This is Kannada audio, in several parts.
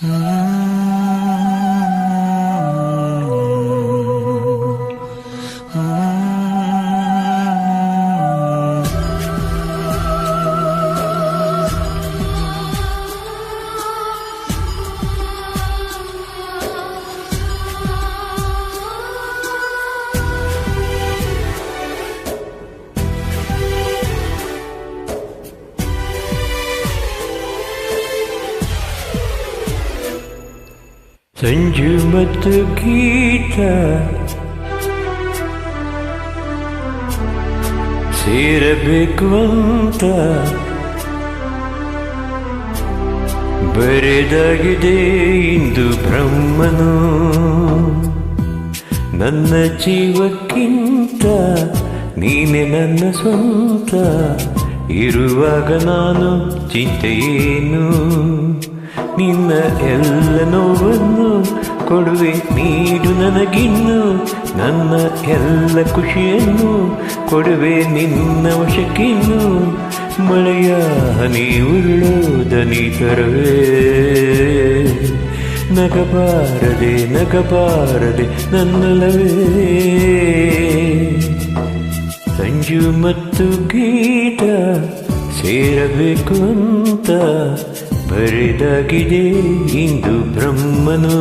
ಸಂಜು ಮತ್ತು ಗೀತ ಸೇರಬೇಕು ಅಂತ ಬರೆದಾಗಿದೆ ಇಂದು ಬ್ರಹ್ಮನು. ನನ್ನ ಜೀವಕ್ಕಿಂತ ನೀನೆ ನನ್ನ ಸ್ವಂತ, ಇರುವಾಗ ನಾನು ಚಿಂತೆಯೇನು. ನಿನ್ನ ಎಲ್ಲ ನೋವನ್ನು ಕೊಡುವೆ ನೀಡು ನನಗಿನ್ನು, ನನ್ನ ಎಲ್ಲ ಖುಷಿಯನ್ನು ಕೊಡುವೆ ನಿನ್ನ ವಶಕ್ಕಿನ್ನು. ಮಳೆಯ ಹನಿ ಉರುಳೋದನಿ ತರವೇ, ನಗಬಾರದೆ ನಗಬಾರದೆ ನನ್ನಲ್ಲವೇ. ಸಂಜು ಮತ್ತು ಗೀತ ಸೇರಬೇಕು ಅಂತ ಬರೆದಾಗಿದೆ ಇಂದು ಬ್ರಹ್ಮನು.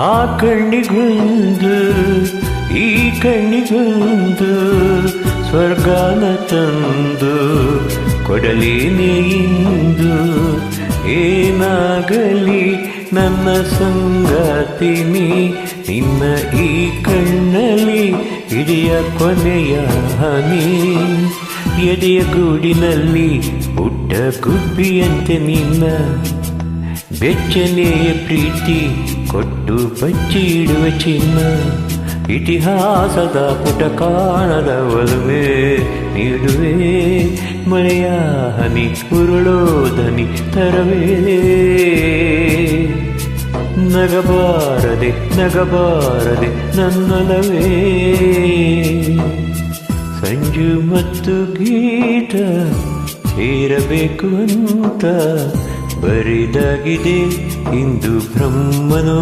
ಆ ಕಣ್ಣಿಗೊಂದು ಈ ಕಣ್ಣಿಗೊಂದು ಸ್ವರ್ಗಾನ ತಂದು ಕೊಡಲೇನೆ ಇಂದು. ಏನಾಗಲಿ ನನ್ನ ಸಂಗಾತಿನಿ, ನಿನ್ನ ಈ ಕಣ್ಣಲ್ಲಿ ಹಿಡಿಯ ಕೊನೆಯ ಹನಿ. ಎದೆಯ ಗೂಡಿನಲ್ಲಿ ಪುಟ್ಟ ಗುಬ್ಬಿಯಂತೆ ನಿನ್ನ ಬೆಚ್ಚನೆಯ ಪ್ರೀತಿ ಕೊಟ್ಟು ಬಚ್ಚಿಡುವ ಚಿನ್ನ. ಇತಿಹಾಸದ ಪುಟ ಕಾಣದ ಒಲವೇ ನೀಡುವೆ, ಮಳೆಯ ಹನಿ ಉರುಳೋದನಿ ತರವೇ. ನಗಬಾರದೆ ನಗಬಾರದೆ ನನ್ನೊಲವೇ. ಸಂಜು ಮತ್ತು ಗೀತ ಸೇರಬೇಕು ಅಂತ ಬರೆದಾಗಿದೆ ಇಂದು ಬ್ರಹ್ಮನು.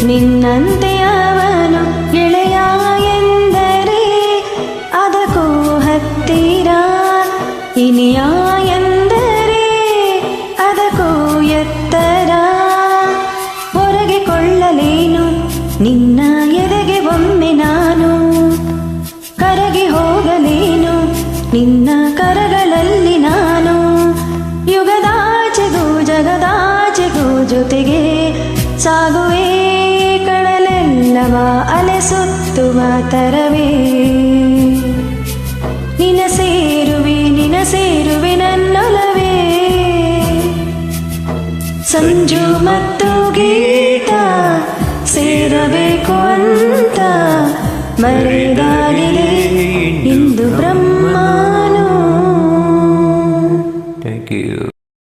ನಿನ್ನಂತೆ ಅವನು ಗೆಳೆಯ ಎಂದರೆ ಅದಕ್ಕೂ ಹತ್ತಿರ, ಇನಿಯ ಎಂದರೆ ಅದಕ್ಕೂ ಎತ್ತರ. ಹೊರಗೆ ಕೊಳ್ಳಲೇನು ನಿನ್ನ ಎದೆಗೆ ಒಮ್ಮೆ ನಾನು, ಕರಗಿ ಹೋಗಲೇನು ನಿನ್ನ ಕರಗಳಲ್ಲಿ ನಾನು. ಯುಗದಾಚೆಗೂ ಜಗದಾಚೆಗೂ ಜೊತೆಗೆ ಸಾಗುವೆ, ಅಲೆ ಸುತ್ತುವ ತರವೇ. ನಿನ ಸೇರುವೆ ನನ್ನೊಲವೇ. ಸಂಜು ಮತ್ತು ಗೀತ ಸೇರಬೇಕು ಅಂತ ಬರೆದಾಗಿದೆ